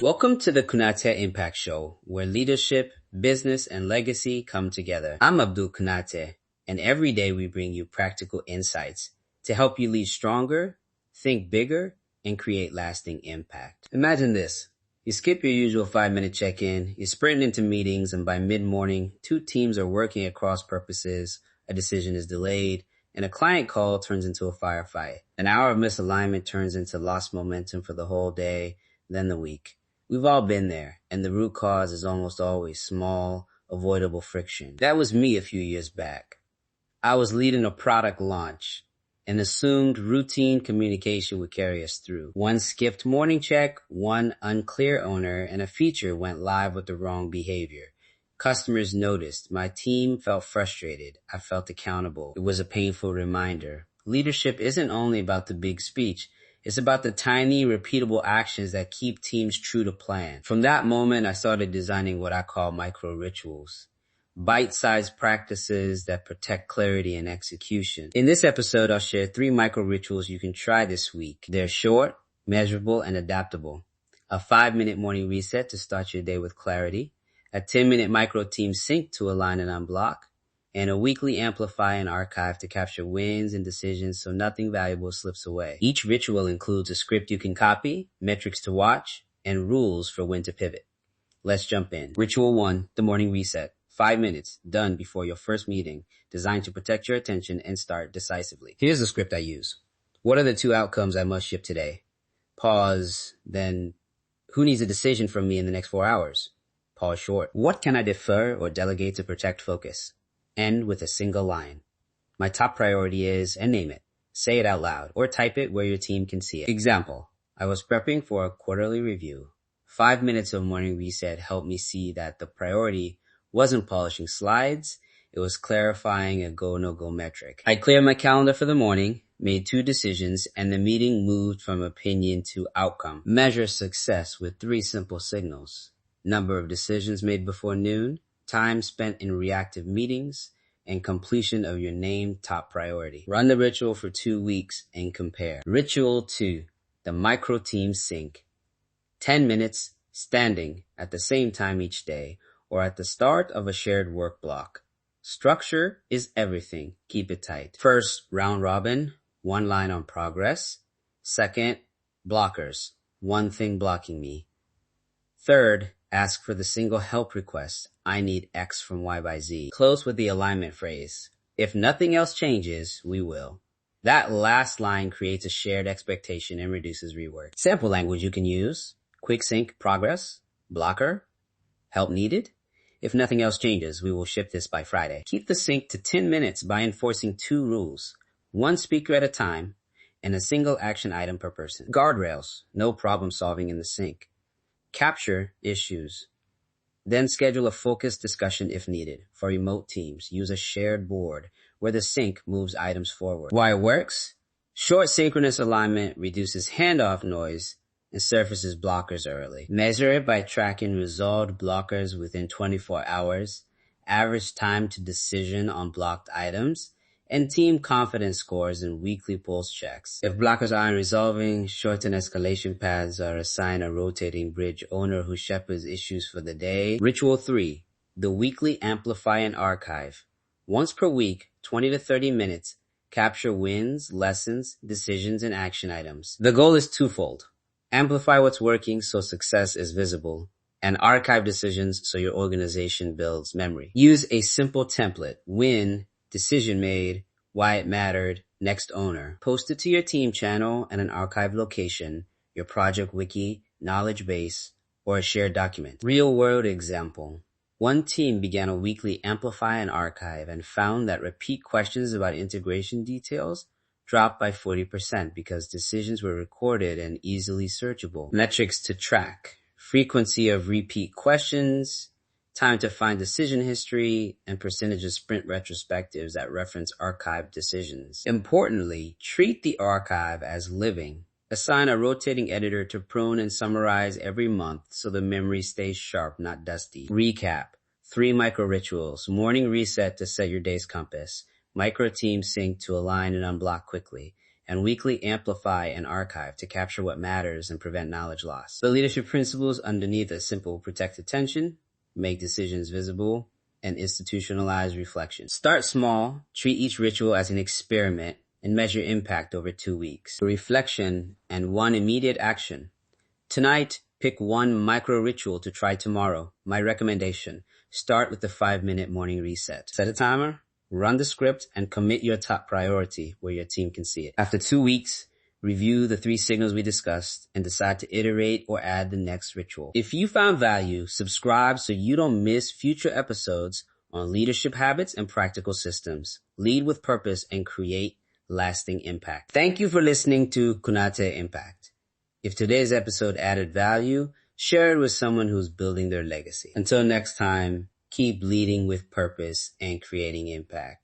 Welcome to the Kunateh Impact Show, where leadership, business, and legacy come together. I'm Abdul Kunateh, and every day we bring you practical insights to help you lead stronger, think bigger, and create lasting impact. Imagine this. You skip your usual 5-minute check-in, you sprint into meetings, and by mid-morning, two teams are working at cross purposes, a decision is delayed, and a client call turns into a firefight. An hour of misalignment turns into lost momentum for the whole day, then the week. We've all been there, and the root cause is almost always small, avoidable friction. That was me a few years back. I was leading a product launch and assumed routine communication would carry us through. One skipped morning check, one unclear owner, and a feature went live with the wrong behavior. Customers noticed. My team felt frustrated. I felt accountable. It was a painful reminder. Leadership isn't only about the big speech. It's about the tiny, repeatable actions that keep teams true to plan. From that moment, I started designing what I call micro rituals. Bite-sized practices that protect clarity and execution. In this episode, I'll share 3 micro rituals you can try this week. They're short, measurable, and adaptable. A 5-minute morning reset to start your day with clarity. A 10-minute micro team sync to align and unblock. And a weekly Amplify and Archive to capture wins and decisions so nothing valuable slips away. Each ritual includes a script you can copy, metrics to watch, and rules for when to pivot. Let's jump in. Ritual 1, the morning reset. 5 minutes, done before your first meeting, designed to protect your attention and start decisively. Here's the script I use. What are the 2 outcomes I must ship today? Pause, then who needs a decision from me in the next 4 hours? Pause short. What can I defer or delegate to protect focus? End with a single line. My top priority is, and name it. Say it out loud or type it where your team can see it. Example, I was prepping for a quarterly review. 5 minutes of morning reset helped me see that the priority wasn't polishing slides. It was clarifying a go, no-go metric. I cleared my calendar for the morning, made 2 decisions, and the meeting moved from opinion to outcome. Measure success with 3 simple signals. Number of decisions made before noon, time spent in reactive meetings, and completion of your named top priority. Run the ritual for 2 weeks and compare. Ritual 2, the micro team sync. 10 minutes standing at the same time each day or at the start of a shared work block. Structure is everything. Keep it tight. First, round robin, 1 line on progress. Second, blockers, 1 thing blocking me. Third, ask for the single help request. I need X from Y by Z. Close with the alignment phrase. If nothing else changes, we will. That last line creates a shared expectation and reduces rework. Sample language you can use. Quick sync progress. Blocker. Help needed. If nothing else changes, we will ship this by Friday. Keep the sync to 10 minutes by enforcing 2 rules. 1 speaker at a time and a single action item per person. Guardrails. No problem solving in the sync. Capture issues. Then schedule a focused discussion if needed. For remote teams, use a shared board where the sync moves items forward. Why it works? Short synchronous alignment reduces handoff noise and surfaces blockers early. Measure it by tracking resolved blockers within 24 hours, average time to decision on blocked items, and team confidence scores in weekly pulse checks. If blockers aren't resolving, shorten escalation paths or assign a rotating bridge owner who shepherds issues for the day. Ritual 3, the weekly Amplify and Archive. Once per week, 20 to 30 minutes, capture wins, lessons, decisions, and action items. The goal is twofold. Amplify what's working so success is visible, and archive decisions so your organization builds memory. Use a simple template. Win, decision made, why it mattered, next owner. Post it to your team channel and an archive location, your project wiki, knowledge base, or a shared document. Real world example. One team began a weekly Amplify and Archive and found that repeat questions about integration details dropped by 40% because decisions were recorded and easily searchable. Metrics to track. Frequency of repeat questions, time to find decision history, and percentage of sprint retrospectives that reference archived decisions. Importantly, treat the archive as living. Assign a rotating editor to prune and summarize every month so the memory stays sharp, not dusty. Recap. 3 micro rituals. Morning reset to set your day's compass. Micro team sync to align and unblock quickly. and Weekly Amplify and Archive to capture what matters and prevent knowledge loss. The leadership principles underneath are simple: protect attention, make decisions visible, and institutionalize reflection. Start small, treat each ritual as an experiment, and measure impact over 2 weeks. Reflection and one immediate action. Tonight, pick one micro ritual to try tomorrow. My recommendation: start with the 5-minute morning reset. Set a timer, run the script, and commit your top priority where your team can see it. After 2 weeks, review the 3 signals we discussed and decide to iterate or add the next ritual. If you found value, subscribe so you don't miss future episodes on leadership habits and practical systems. Lead with purpose and create lasting impact. Thank you for listening to Kunateh Impact. If today's episode added value, share it with someone who's building their legacy. Until next time, keep leading with purpose and creating impact.